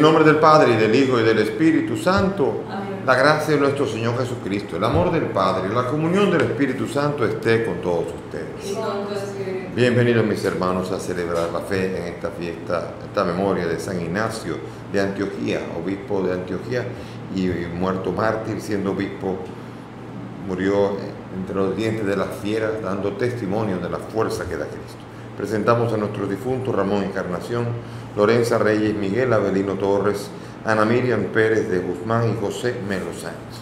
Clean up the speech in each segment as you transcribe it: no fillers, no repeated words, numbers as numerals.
En nombre del Padre, y del Hijo, y del Espíritu Santo. Amén. La gracia de nuestro Señor Jesucristo, el amor del Padre y la comunión del Espíritu Santo esté con todos ustedes. Y con tu espíritu. Bienvenidos mis hermanos a celebrar la fe en esta fiesta, esta memoria de San Ignacio de Antioquía, obispo de Antioquía y muerto mártir, siendo obispo, murió entre los dientes de las fieras, dando testimonio de la fuerza que da Cristo. Presentamos a nuestros difuntos Ramón Encarnación, Lorenza Reyes, Miguel Avelino Torres, Ana Miriam Pérez de Guzmán y José Melo Sánchez.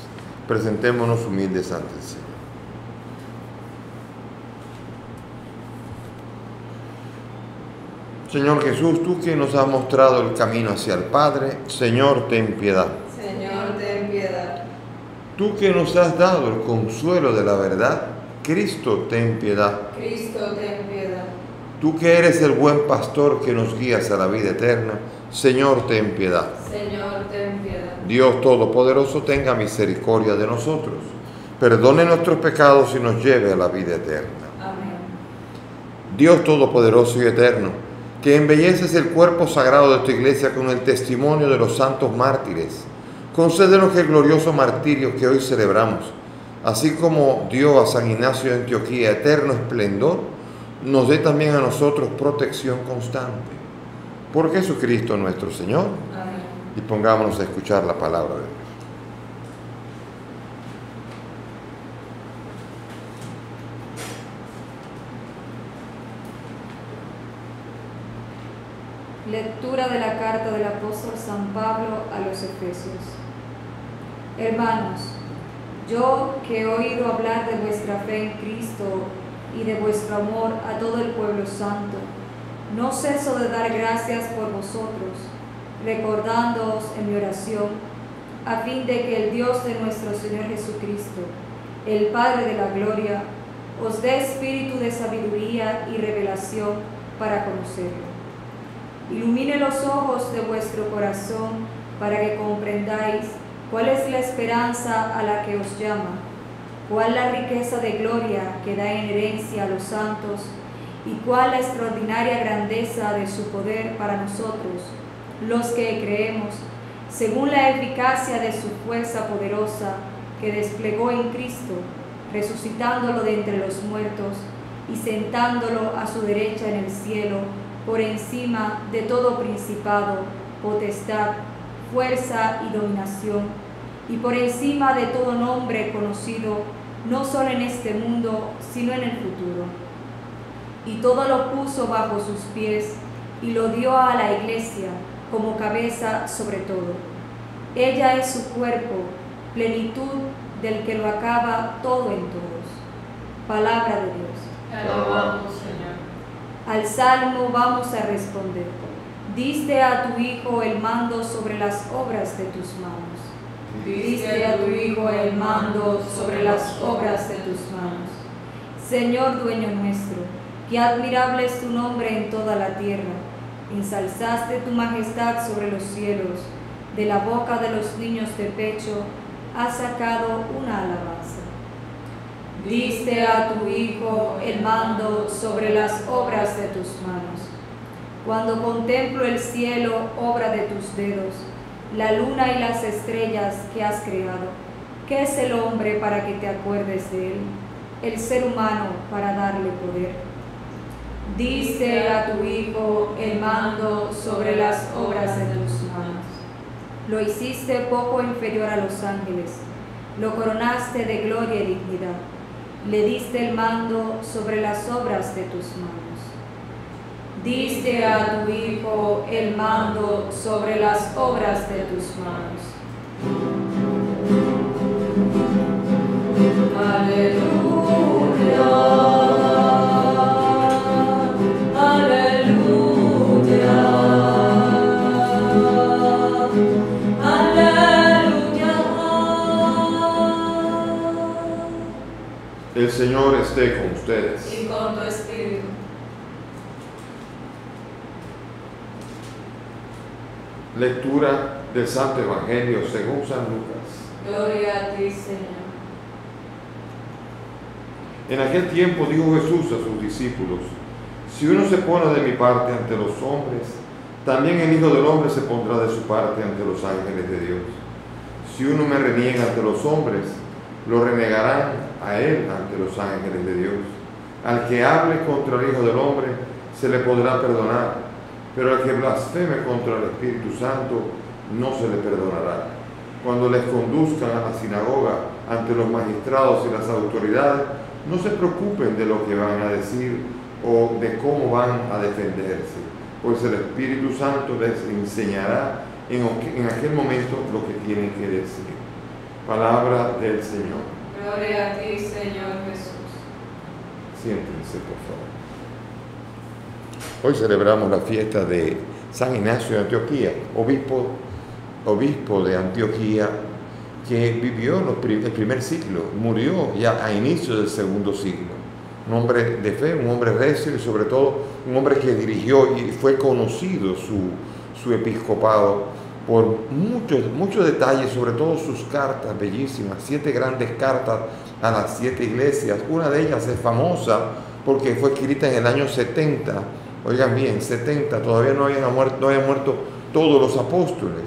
Presentémonos humildes ante el Señor. Señor Jesús, tú que nos has mostrado el camino hacia el Padre, Señor, ten piedad. Señor, ten piedad. Tú que nos has dado el consuelo de la verdad, Cristo, ten piedad. Cristo, ten piedad. Tú que eres el buen pastor que nos guías a la vida eterna, Señor, ten piedad. Señor, ten piedad. Dios Todopoderoso, tenga misericordia de nosotros, perdone nuestros pecados y nos lleve a la vida eterna. Amén. Dios Todopoderoso y eterno, que embelleces el cuerpo sagrado de tu iglesia con el testimonio de los santos mártires, concédenos que el glorioso martirio que hoy celebramos, así como dio a San Ignacio de Antioquía eterno esplendor, nos dé también a nosotros protección constante. Por Jesucristo nuestro Señor. Amén. Y pongámonos a escuchar la palabra de Dios. Lectura de la carta del apóstol San Pablo a los Efesios. Hermanos, yo que he oído hablar de vuestra fe en Cristo y de vuestro amor a todo el pueblo santo, no ceso de dar gracias por vosotros, recordándoos en mi oración, a fin de que el Dios de nuestro Señor Jesucristo, el Padre de la gloria, os dé espíritu de sabiduría y revelación para conocerlo. Ilumine los ojos de vuestro corazón para que comprendáis cuál es la esperanza a la que os llama, cuál la riqueza de gloria que da en herencia a los santos y cuál la extraordinaria grandeza de su poder para nosotros, los que creemos, según la eficacia de su fuerza poderosa que desplegó en Cristo, resucitándolo de entre los muertos y sentándolo a su derecha en el cielo, por encima de todo principado, potestad, fuerza y dominación, y por encima de todo nombre conocido, no solo en este mundo, sino en el futuro. Y todo lo puso bajo sus pies, y lo dio a la Iglesia como cabeza sobre todo. Ella es su cuerpo, plenitud del que lo acaba todo en todos. Palabra de Dios. Te alabamos, Señor. Al salmo vamos a responder. Diste a tu Hijo el mando sobre las obras de tus manos. Diste a tu Hijo el mando sobre las obras de tus manos. Señor dueño nuestro, qué admirable es tu nombre en toda la tierra. Ensalzaste tu majestad sobre los cielos. De la boca de los niños de pecho has sacado una alabanza. Diste a tu Hijo el mando sobre las obras de tus manos. Cuando contemplo el cielo, obra de tus dedos, la luna y las estrellas que has creado, ¿qué es el hombre para que te acuerdes de él? El ser humano para darle poder. Diste a tu Hijo el mando sobre las obras de tus manos. Lo hiciste poco inferior a los ángeles, lo coronaste de gloria y dignidad. Le diste el mando sobre las obras de tus manos. Diste a tu Hijo el mando sobre las obras de tus manos. Aleluya, aleluya, aleluya. El Señor esté con ustedes. Y con tu espíritu. Lectura del Santo Evangelio según San Lucas. Gloria a ti, Señor. En aquel tiempo dijo Jesús a sus discípulos: si uno se pone de mi parte ante los hombres, también el Hijo del Hombre se pondrá de su parte ante los ángeles de Dios. Si uno me reniega ante los hombres, lo renegarán a él ante los ángeles de Dios. Al que hable contra el Hijo del Hombre, se le podrá perdonar, pero al que blasfeme contra el Espíritu Santo, no se le perdonará. Cuando les conduzcan a la sinagoga ante los magistrados y las autoridades, no se preocupen de lo que van a decir o de cómo van a defenderse, pues el Espíritu Santo les enseñará en aquel momento lo que tienen que decir. Palabra del Señor. Gloria a ti, Señor Jesús. Siéntense, por favor. Hoy celebramos la fiesta de San Ignacio de Antioquía, obispo de Antioquía, que vivió el primer siglo, murió ya a inicio del segundo siglo. Un hombre de fe, un hombre recio y sobre todo un hombre que dirigió y fue conocido su episcopado por muchos detalles, sobre todo sus cartas bellísimas, 7 grandes cartas a las 7 iglesias. Una de ellas es famosa porque fue escrita en el año 70, oigan bien, 70, todavía no habían muerto todos los apóstoles.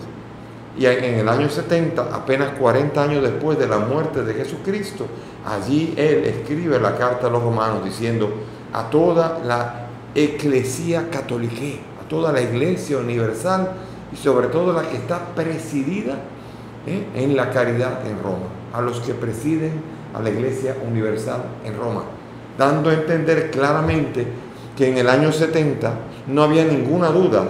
Y en el año 70, apenas 40 años después de la muerte de Jesucristo, allí él escribe la carta a los romanos diciendo a toda la Ecclesia Catholicae, a toda la Iglesia Universal y sobre todo la que está presidida en la caridad en Roma, a los que presiden a la Iglesia Universal en Roma, dando a entender claramente que en el año 70 no había ninguna duda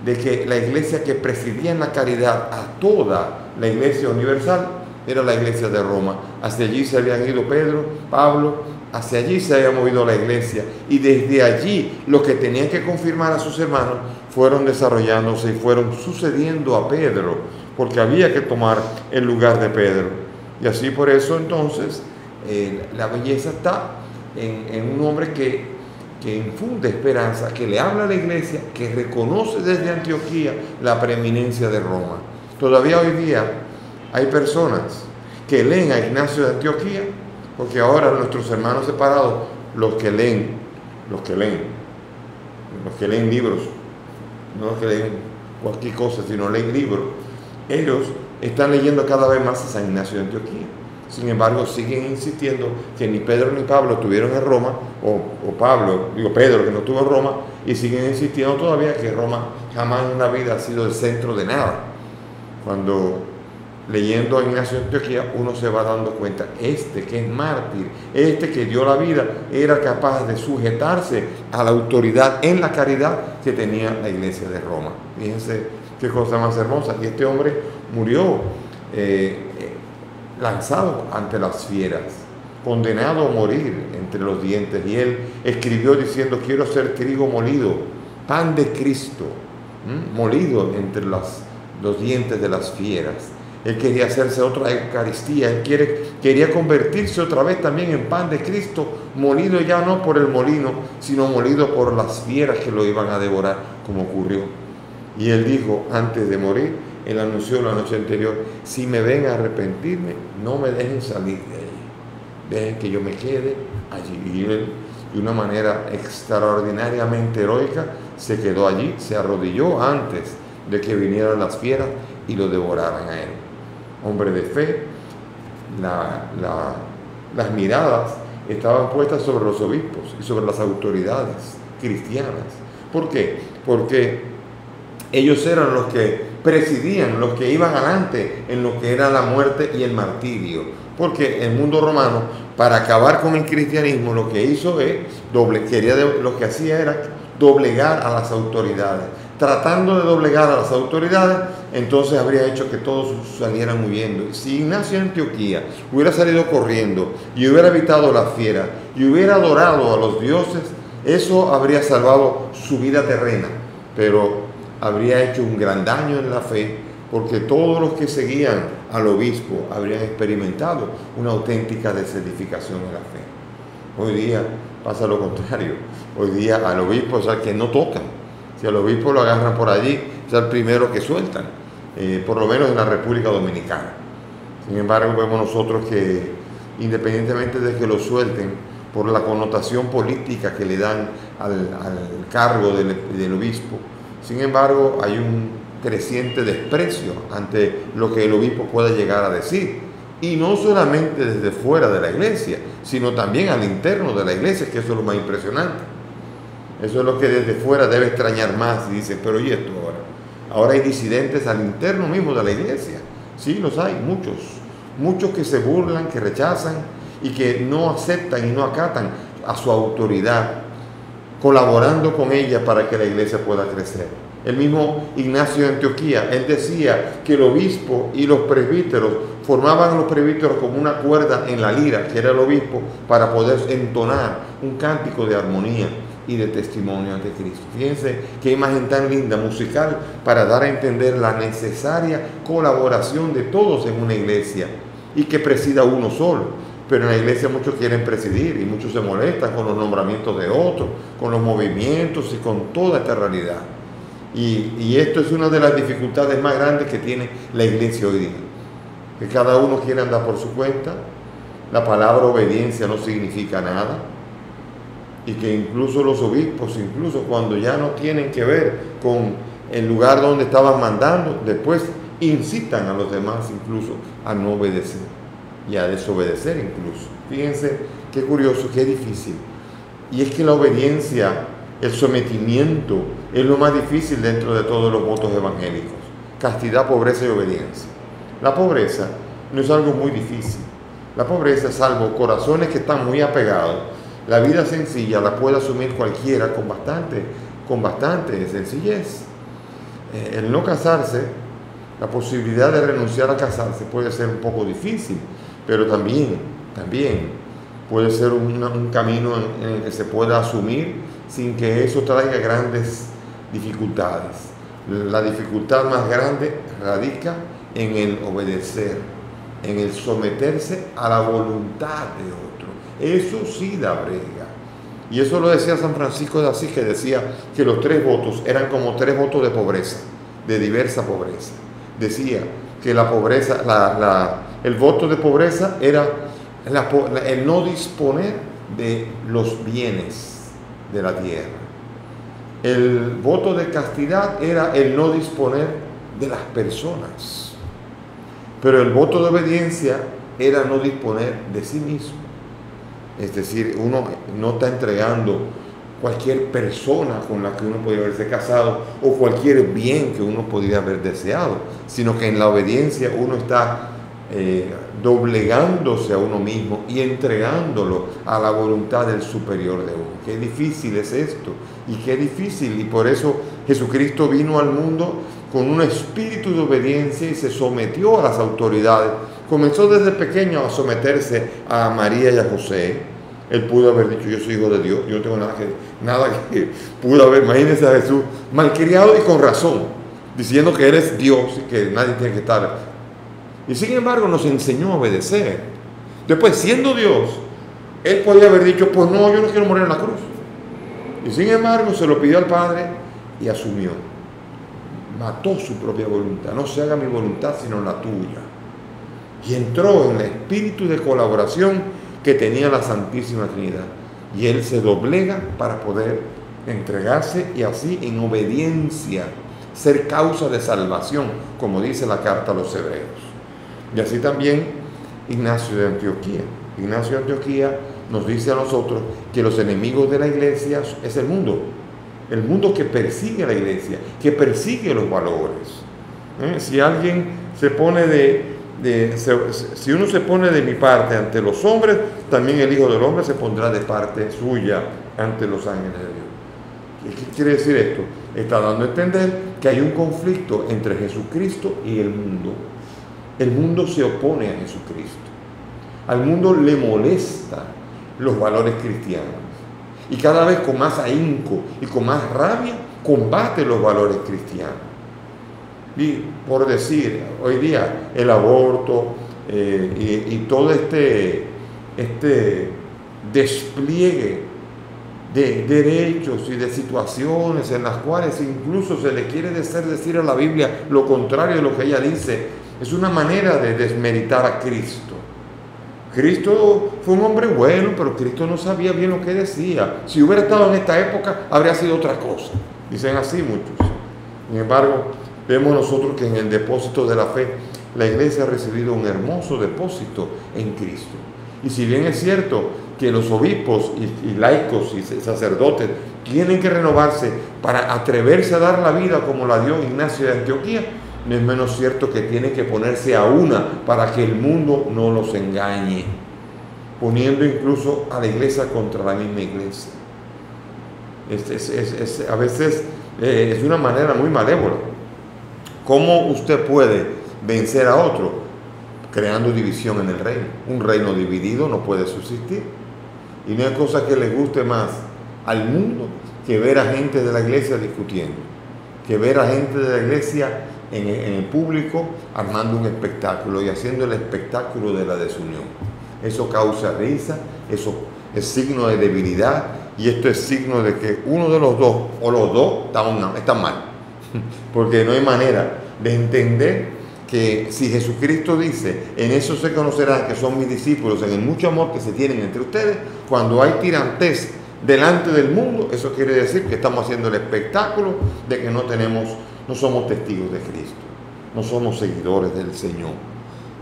de que la iglesia que presidía en la caridad a toda la Iglesia Universal era la Iglesia de Roma. Hacia allí se habían ido Pedro, Pablo, hacia allí se había movido la iglesia y desde allí los que tenían que confirmar a sus hermanos fueron desarrollándose y fueron sucediendo a Pedro, porque había que tomar el lugar de Pedro. Y así por eso entonces la belleza está en un hombre que infunde esperanza, que le habla a la iglesia, que reconoce desde Antioquía la preeminencia de Roma. Todavía hoy día hay personas que leen a Ignacio de Antioquía, porque ahora nuestros hermanos separados, los que leen libros, no los que leen cualquier cosa, sino leen libros, ellos están leyendo cada vez más a San Ignacio de Antioquía. Sin embargo, siguen insistiendo que ni Pedro ni Pablo estuvieron en Roma, o Pedro que no estuvo en Roma, y siguen insistiendo todavía que Roma jamás en la vida ha sido el centro de nada. Cuando leyendo a Ignacio de Antioquía uno se va dando cuenta, que es mártir, que dio la vida, era capaz de sujetarse a la autoridad en la caridad que tenía la iglesia de Roma. Fíjense qué cosa más hermosa. Y este hombre murió lanzado ante las fieras, condenado a morir entre los dientes, y él escribió diciendo: quiero ser trigo molido, pan de Cristo, molido entre los dientes de las fieras. Él quería hacerse otra Eucaristía, él quería convertirse otra vez también en pan de Cristo, molido ya no por el molino, sino molido por las fieras que lo iban a devorar, como ocurrió. Y él dijo, antes de morir, él anunció la noche anterior: si me ven a arrepentirme, no me dejen salir de ahí, dejen que yo me quede allí. Y él, de una manera extraordinariamente heroica, se quedó allí, se arrodilló antes de que vinieran las fieras y lo devoraran a él. Hombre de fe, las miradas estaban puestas sobre los obispos y sobre las autoridades cristianas. ¿Por qué? Porque ellos eran los que presidían, los que iban adelante en lo que era la muerte y el martirio. Porque el mundo romano, para acabar con el cristianismo, lo que hizo es lo que hacía era doblegar a las autoridades. Tratando de doblegar a las autoridades, entonces habría hecho que todos salieran huyendo. Si Ignacio de Antioquía hubiera salido corriendo y hubiera evitado las fieras y hubiera adorado a los dioses, eso habría salvado su vida terrena, pero habría hecho un gran daño en la fe, porque todos los que seguían al obispo habrían experimentado una auténtica desedificación en la fe. Hoy día pasa lo contrario. Hoy día al obispo es al que no tocan. Si al obispo lo agarran por allí, es el primero que sueltan, por lo menos en la República Dominicana. Sin embargo, vemos nosotros que, independientemente de que lo suelten, por la connotación política que le dan al cargo del obispo, Sin embargo, hay un creciente desprecio ante lo que el obispo pueda llegar a decir. Y no solamente desde fuera de la iglesia, sino también al interno de la iglesia, que eso es lo más impresionante. Eso es lo que desde fuera debe extrañar más. Y dice, pero ¿y esto ahora? Ahora hay disidentes al interno mismo de la iglesia. Sí, los hay, muchos. Muchos que se burlan, que rechazan y que no aceptan y no acatan a su autoridad, colaborando con ella para que la iglesia pueda crecer. El mismo Ignacio de Antioquía, él decía que el obispo y los presbíteros formaban los presbíteros como una cuerda en la lira, que era el obispo, para poder entonar un cántico de armonía y de testimonio ante Cristo. Fíjense qué imagen tan linda, musical, para dar a entender la necesaria colaboración de todos en una iglesia, y que presida uno solo. Pero en la iglesia muchos quieren presidir y muchos se molestan con los nombramientos de otros, con los movimientos y con toda esta realidad. Y esto es una de las dificultades más grandes que tiene la iglesia hoy día, que cada uno quiere andar por su cuenta. La palabra obediencia no significa nada, y que incluso los obispos, incluso cuando ya no tienen que ver con el lugar donde estaban mandando, después incitan a los demás incluso a no obedecer y a desobedecer incluso. Fíjense qué curioso, qué difícil. Y es que la obediencia, el sometimiento, es lo más difícil dentro de todos los votos evangélicos. Castidad, pobreza y obediencia. La pobreza no es algo muy difícil. La pobreza, salvo corazones que están muy apegados, la vida sencilla la puede asumir cualquiera con bastante sencillez. El no casarse, la posibilidad de renunciar a casarse puede ser un poco difícil, pero también puede ser un camino en el que se pueda asumir sin que eso traiga grandes dificultades. La dificultad más grande radica en el obedecer, en el someterse a la voluntad de otro. Eso sí da brega. Y eso lo decía San Francisco de Asís, que decía que los 3 votos eran como 3 votos de pobreza, de diversa pobreza. Decía que la pobreza, el voto de pobreza era el no disponer de los bienes de la tierra. El voto de castidad era el no disponer de las personas. Pero el voto de obediencia era no disponer de sí mismo. Es decir, uno no está entregando cualquier persona con la que uno podría haberse casado o cualquier bien que uno podría haber deseado, sino que en la obediencia uno está doblegándose a uno mismo y entregándolo a la voluntad del superior de uno. Qué difícil es esto, y qué difícil, y por eso Jesucristo vino al mundo con un espíritu de obediencia y se sometió a las autoridades. Comenzó desde pequeño a someterse a María y a José. Él pudo haber dicho, yo soy hijo de Dios, yo no tengo nada que pudo haber. Imagínense a Jesús malcriado y con razón, diciendo que Él es Dios y que nadie tiene que estar. Y sin embargo nos enseñó a obedecer. Después, siendo Dios, Él podía haber dicho, pues no, yo no quiero morir en la cruz. Y sin embargo se lo pidió al Padre y asumió. Mató su propia voluntad. No se haga mi voluntad sino la tuya. Y entró en el espíritu de colaboración que tenía la Santísima Trinidad. Y Él se doblega para poder entregarse y así en obediencia ser causa de salvación, como dice la carta a los Hebreos. Y así también Ignacio de Antioquía. Ignacio de Antioquía nos dice a nosotros que los enemigos de la iglesia es el mundo que persigue a la iglesia, que persigue los valores. Si alguien se pone si uno se pone de mi parte ante los hombres, también el Hijo del Hombre se pondrá de parte suya ante los ángeles de Dios. ¿Qué quiere decir esto? Está dando a entender que hay un conflicto entre Jesucristo y el mundo. El mundo se opone a Jesucristo. Al mundo le molesta los valores cristianos. Y cada vez con más ahínco y con más rabia combate los valores cristianos. Y por decir, hoy día el aborto y todo este despliegue de derechos y de situaciones en las cuales incluso se le quiere decir a la Biblia lo contrario de lo que ella dice, es una manera de desmeritar a Cristo. Cristo fue un hombre bueno, pero Cristo no sabía bien lo que decía. Si hubiera estado en esta época, habría sido otra cosa. Dicen así muchos. Sin embargo, vemos nosotros que en el depósito de la fe, la iglesia ha recibido un hermoso depósito en Cristo. Y si bien es cierto que los obispos y laicos y sacerdotes tienen que renovarse para atreverse a dar la vida como la dio Ignacio de Antioquía, no es menos cierto que tienen que ponerse a una para que el mundo no los engañe, poniendo incluso a la iglesia contra la misma iglesia. A veces es de una manera muy malévola. ¿Cómo usted puede vencer a otro? Creando división en el reino. Un reino dividido no puede subsistir. Y no hay cosa que le guste más al mundo que ver a gente de la iglesia discutiendo, que ver a gente de la iglesia en el público armando un espectáculo y haciendo el espectáculo de la desunión. Eso causa risa, eso es signo de debilidad, y esto es signo de que uno de los dos o los dos están mal, porque no hay manera de entender que si Jesucristo dice, en eso se conocerán que son mis discípulos, en el mucho amor que se tienen entre ustedes, cuando hay tirantez delante del mundo, eso quiere decir que estamos haciendo el espectáculo de que no somos testigos de Cristo, no somos seguidores del Señor.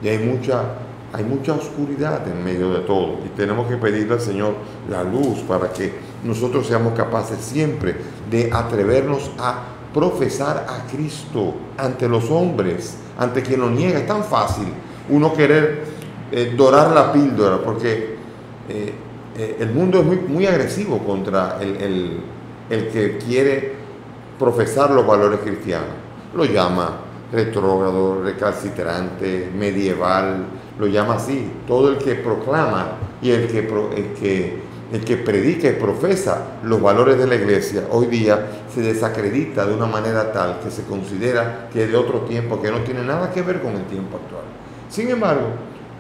Y hay mucha oscuridad en medio de todo, y tenemos que pedirle al Señor la luz para que nosotros seamos capaces siempre de atrevernos a profesar a Cristo ante los hombres, ante quien lo niega. Es tan fácil uno querer dorar la píldora, porque el mundo es muy agresivo contra el que quiere profesar los valores cristianos. Lo llama retrógrado, recalcitrante, medieval, lo llama así. Todo el que proclama y el que predica y profesa los valores de la iglesia hoy día se desacredita de una manera tal que se considera que es de otro tiempo, que no tiene nada que ver con el tiempo actual. Sin embargo,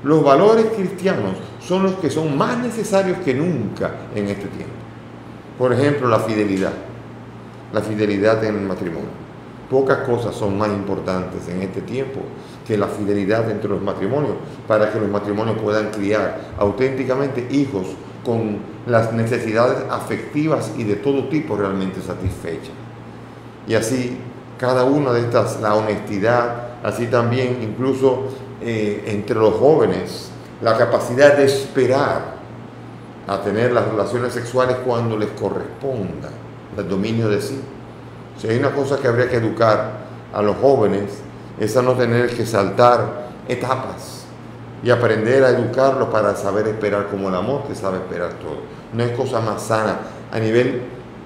los valores cristianos son los que son más necesarios que nunca en este tiempo. Por ejemplo, la fidelidad en el matrimonio. Pocas cosas son más importantes en este tiempo que la fidelidad entre los matrimonios, para que los matrimonios puedan criar auténticamente hijos con las necesidades afectivas y de todo tipo realmente satisfechas. Y así, cada una de estas, la honestidad, así también incluso entre los jóvenes, la capacidad de esperar a tener las relaciones sexuales cuando les corresponda, el dominio de sí. Si hay una cosa que habría que educar a los jóvenes, es a no tener que saltar etapas y aprender a educarlos para saber esperar, como el amor que sabe esperar todo. No hay cosa más sana a nivel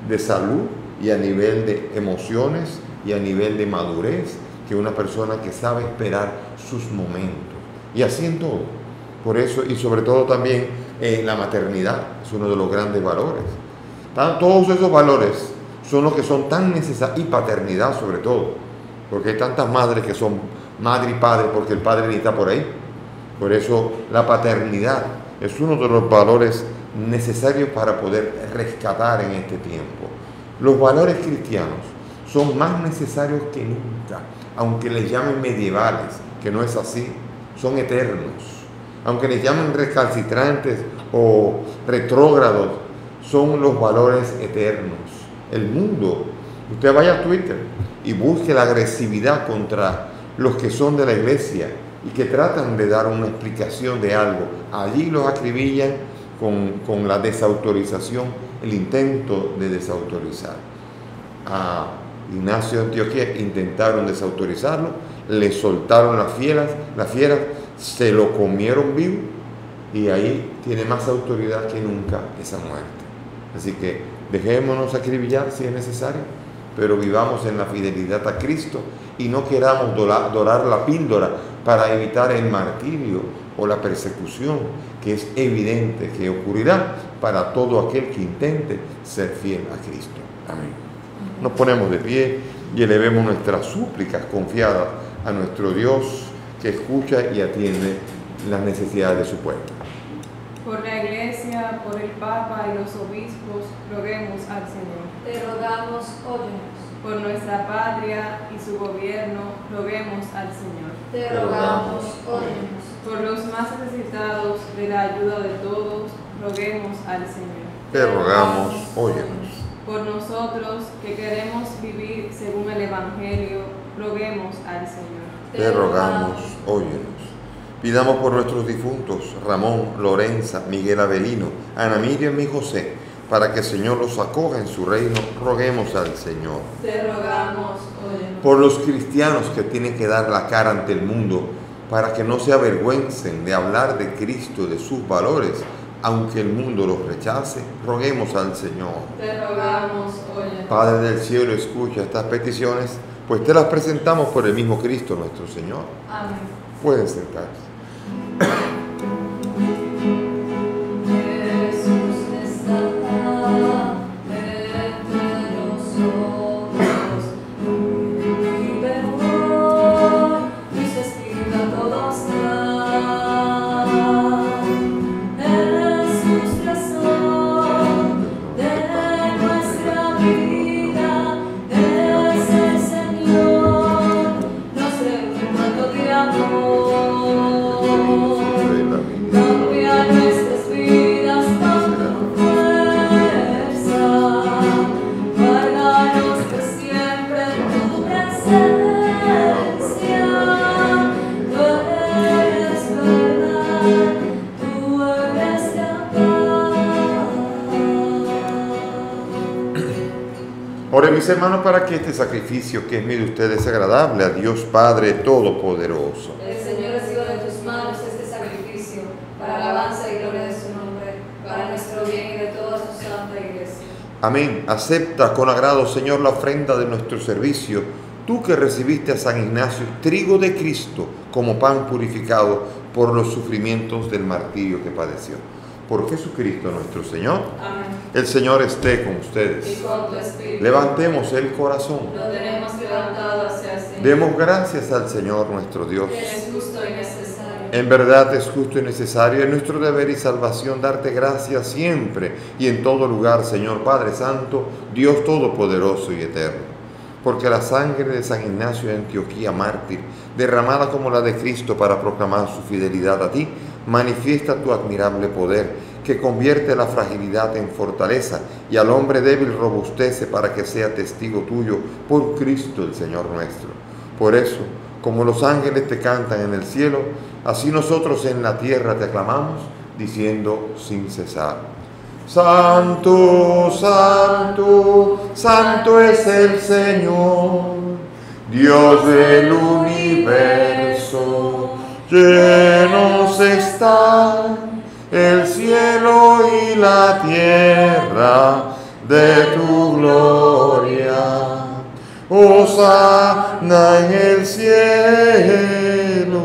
de salud y a nivel de emociones y a nivel de madurez que una persona que sabe esperar sus momentos. Y así en todo. Por eso, y sobre todo también la maternidad es uno de los grandes valores. Todos esos valores son los que son tan necesarios, y paternidad sobre todo, porque hay tantas madres que son madre y padre porque el padre ni está por ahí. Por eso la paternidad es uno de los valores necesarios para poder rescatar en este tiempo. Los valores cristianos son más necesarios que nunca, aunque les llamen medievales, que no es así, son eternos. Aunque les llamen recalcitrantes o retrógrados, son los valores eternos. El mundo, usted vaya a Twitter y busque la agresividad contra los que son de la iglesia y que tratan de dar una explicación de algo. Allí los acribillan con la desautorización, el intento de desautorizar. A Ignacio de Antioquía intentaron desautorizarlo, le soltaron las fieras, se lo comieron vivo, y ahí tiene más autoridad que nunca esa muerte. Así que dejémonos acribillar si es necesario, pero vivamos en la fidelidad a Cristo y no queramos dorar la píldora para evitar el martirio o la persecución que es evidente que ocurrirá para todo aquel que intente ser fiel a Cristo. Amén. Nos ponemos de pie y elevemos nuestras súplicas confiadas a nuestro Dios, que escucha y atiende las necesidades de su pueblo. Por la Iglesia, por el Papa y los obispos, roguemos al Señor. Te rogamos, óyenos. Por nuestra patria y su gobierno, roguemos al Señor. Te rogamos, óyenos. Por los más necesitados de la ayuda de todos, roguemos al Señor. Te rogamos, óyenos. Por nosotros que queremos vivir según el Evangelio, roguemos al Señor. Te rogamos, óyenos. Pidamos por nuestros difuntos, Ramón, Lorenza, Miguel Avelino, Ana Miriam y José, para que el Señor los acoja en su reino, roguemos al Señor. Te rogamos, óyenos. Por los cristianos que tienen que dar la cara ante el mundo, para que no se avergüencen de hablar de Cristo, de sus valores, aunque el mundo los rechace, roguemos al Señor. Te rogamos, óyenos. Padre del cielo, escucha estas peticiones, pues te las presentamos por el mismo Cristo nuestro Señor. Amén. Pueden sentarse. Jesús está entre nosotros, vive hoy y se estira todos Jesús, razón de nuestra vida, es el Señor, nos reúne un manto de amor. Cambia nuestras vidas con tu fuerza, guárdanos por siempre en tu presencia. Tú eres verdad, tú eres la paz. Oren mis hermanos para que este sacrificio que es mío de ustedes sea agradable a Dios Padre Todopoderoso. El Señor reciba de tus manos este sacrificio para alabanza y gloria de su nombre, para nuestro bien y de toda su santa iglesia. Amén. Acepta con agrado, Señor, la ofrenda de nuestro servicio, tú que recibiste a San Ignacio, trigo de Cristo, como pan purificado por los sufrimientos del martirio que padeció. Por Jesucristo nuestro Señor. Amén. El Señor esté con Y ustedes. con tu espíritu. Levantemos el corazón. Lo tenemos levantado hacia el Señor. Demos gracias al Señor nuestro Dios. Es justo y necesario. En verdad es justo y necesario, es nuestro deber y salvación darte gracias siempre y en todo lugar, Señor Padre Santo, Dios Todopoderoso y Eterno. Porque la sangre de San Ignacio de Antioquía, mártir, derramada como la de Cristo para proclamar su fidelidad a ti, manifiesta tu admirable poder, que convierte la fragilidad en fortaleza y al hombre débil robustece para que sea testigo tuyo por Cristo el Señor nuestro. Por eso, como los ángeles te cantan en el cielo, así nosotros en la tierra te aclamamos, diciendo sin cesar: Santo, santo, santo es el Señor, Dios del universo. Llenos están el cielo y la tierra de tu gloria. Hosana en el cielo,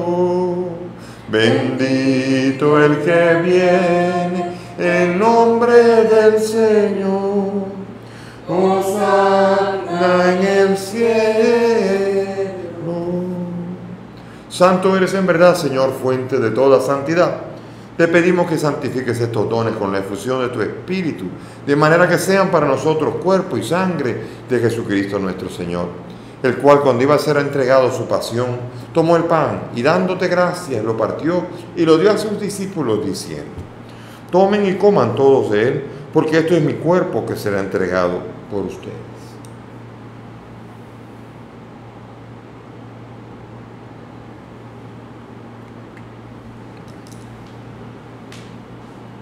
bendito el que viene en nombre del Señor. Hosana en el cielo. Santo eres en verdad, Señor, fuente de toda santidad. Te pedimos que santifiques estos dones con la efusión de tu Espíritu, de manera que sean para nosotros cuerpo y sangre de Jesucristo nuestro Señor, el cual cuando iba a ser entregado su pasión, tomó el pan y dándote gracias lo partió y lo dio a sus discípulos diciendo: tomen y coman todos de él, porque esto es mi cuerpo que será entregado por ustedes.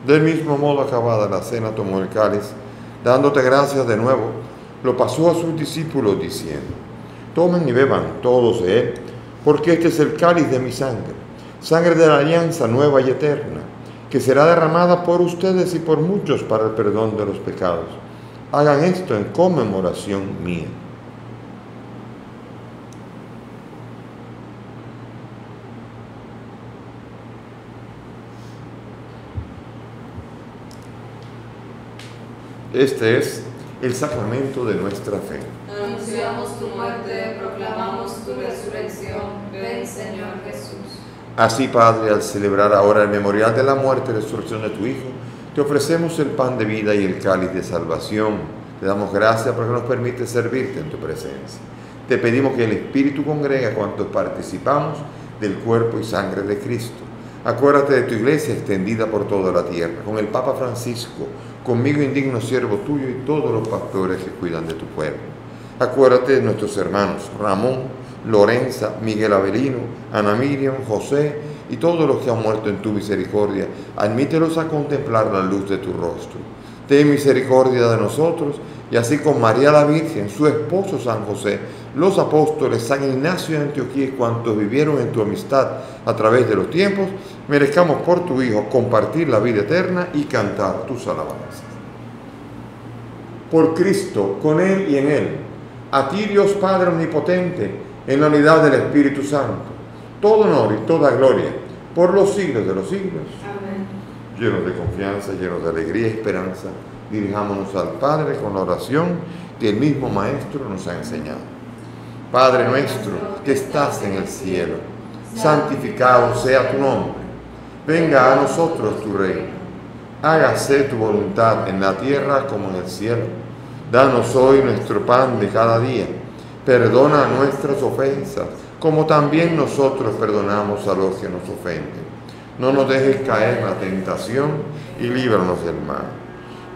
Del mismo modo, acabada la cena, tomó el cáliz, dándote gracias de nuevo, lo pasó a sus discípulos diciendo: tomen y beban todos de él, porque este es el cáliz de mi sangre, sangre de la alianza nueva y eterna, que será derramada por ustedes y por muchos para el perdón de los pecados. Hagan esto en conmemoración mía. Este es el sacramento de nuestra fe. Anunciamos tu muerte, proclamamos tu resurrección. Ven, Señor Jesús. Así, Padre, al celebrar ahora el memorial de la muerte y resurrección de tu Hijo, te ofrecemos el pan de vida y el cáliz de salvación. Te damos gracias porque nos permite servirte en tu presencia. Te pedimos que el Espíritu congregue a cuantos participamos del cuerpo y sangre de Cristo. Acuérdate de tu iglesia extendida por toda la tierra, con el Papa Francisco, conmigo indigno siervo tuyo y todos los pastores que cuidan de tu pueblo. Acuérdate de nuestros hermanos Ramón, Lorenza, Miguel Avelino, Ana Miriam, José y todos los que han muerto en tu misericordia. Admítelos a contemplar la luz de tu rostro. Ten misericordia de nosotros, y así con María la Virgen, su esposo San José, los apóstoles, San Ignacio de Antioquía y cuantos vivieron en tu amistad a través de los tiempos, merezcamos por tu Hijo compartir la vida eterna y cantar tus alabanzas. Por Cristo, con Él y en Él, a ti Dios Padre Omnipotente, en la unidad del Espíritu Santo, todo honor y toda gloria, por los siglos de los siglos. Amén. Llenos de confianza, llenos de alegría y esperanza, dirijámonos al Padre con la oración que el mismo Maestro nos ha enseñado. Padre nuestro que estás en el cielo, santificado sea tu nombre. Venga a nosotros tu reino. Hágase tu voluntad en la tierra como en el cielo. Danos hoy nuestro pan de cada día. Perdona nuestras ofensas, como también nosotros perdonamos a los que nos ofenden. No nos dejes caer en la tentación y líbranos del mal.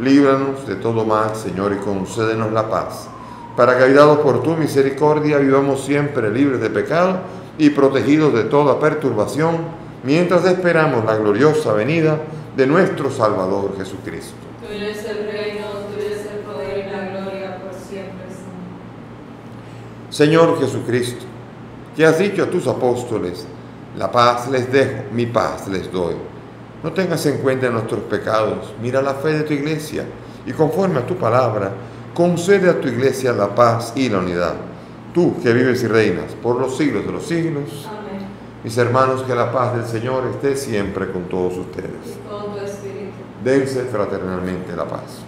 Líbranos de todo mal, Señor, y concédenos la paz, para que, ayudados por tu misericordia, vivamos siempre libres de pecado y protegidos de toda perturbación, mientras esperamos la gloriosa venida de nuestro Salvador Jesucristo. Tuyo es el reino, tuyo es el poder y la gloria por siempre, Señor Jesucristo, que has dicho a tus apóstoles: la paz les dejo, mi paz les doy. No tengas en cuenta nuestros pecados, mira la fe de tu iglesia y conforme a tu palabra, concede a tu iglesia la paz y la unidad. Tú que vives y reinas por los siglos de los siglos. Amén. Mis hermanos, que la paz del Señor esté siempre con todos ustedes. Y con tu espíritu. Dense fraternalmente la paz.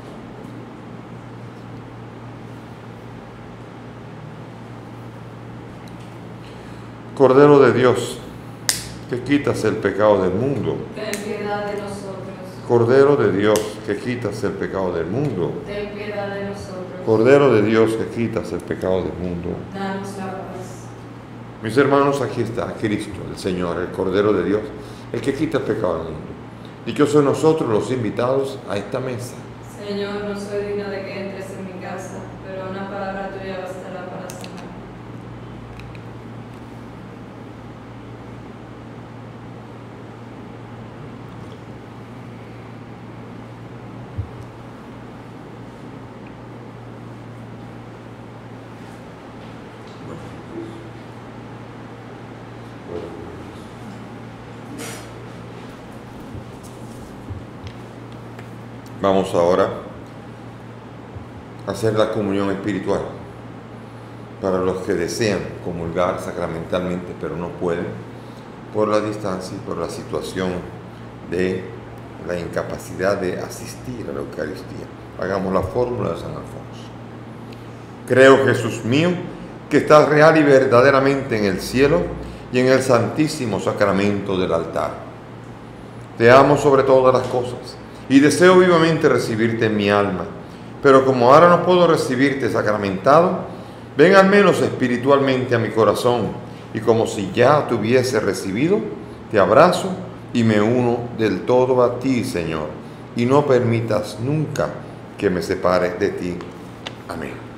Cordero de Dios, que quitas el pecado del mundo. Ten piedad de nosotros. Cordero de Dios, que quitas el pecado del mundo. Ten piedad de nosotros. Cordero de Dios, que quitas el pecado del mundo. Danos la paz. Mis hermanos, aquí está Cristo, el Señor, el Cordero de Dios, el que quita el pecado del mundo. Dichosos nosotros los invitados a esta mesa. Señor, no soy digno de que entres en mi casa, pero una palabra tuya bastará para sanar. Vamos ahora a hacer la comunión espiritual. Para los que desean comulgar sacramentalmente pero no pueden, por la distancia y por la situación de la incapacidad de asistir a la Eucaristía. Hagamos la fórmula de San Alfonso. Creo, Jesús mío, que estás real y verdaderamente en el cielo y en el santísimo sacramento del altar. Te amo sobre todas las cosas y deseo vivamente recibirte en mi alma, pero como ahora no puedo recibirte sacramentado, ven al menos espiritualmente a mi corazón, y como si ya te hubiese recibido, te abrazo y me uno del todo a ti, Señor, y no permitas nunca que me separe de ti. Amén.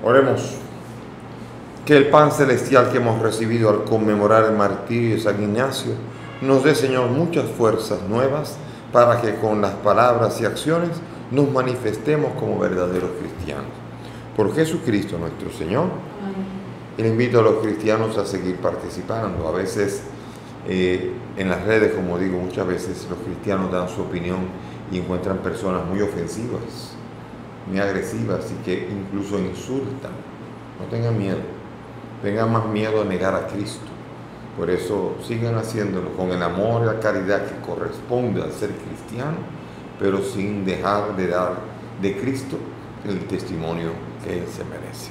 Oremos. Que el pan celestial que hemos recibido al conmemorar el martirio de San Ignacio nos dé, Señor, muchas fuerzas nuevas para que con las palabras y acciones nos manifestemos como verdaderos cristianos. Por Jesucristo nuestro Señor. Y le invito a los cristianos a seguir participando. A veces en las redes, como digo, muchas veces los cristianos dan su opinión y encuentran personas muy ofensivas, muy agresivas y que incluso insultan. No tengan miedo. Tengan más miedo a negar a Cristo. Por eso sigan haciéndolo con el amor y la caridad que corresponde al ser cristiano, pero sin dejar de dar de Cristo el testimonio que Él se merece.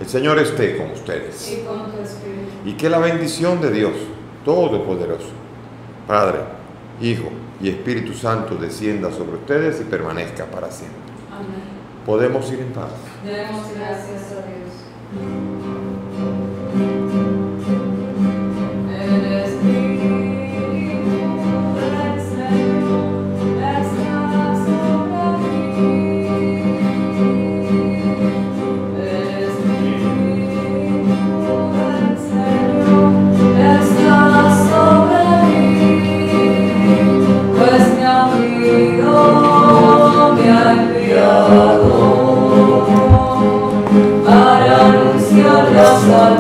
El Señor esté con ustedes. Y con tu espíritu. Y que la bendición de Dios Todopoderoso, Padre, Hijo y Espíritu Santo descienda sobre ustedes y permanezca para siempre. Amén. Podemos ir en paz. Demos gracias a Dios. El Espíritu del Señor está sobre mí. El Espíritu del Señor está sobre mí, pues me ha enviado para anunciar la salvación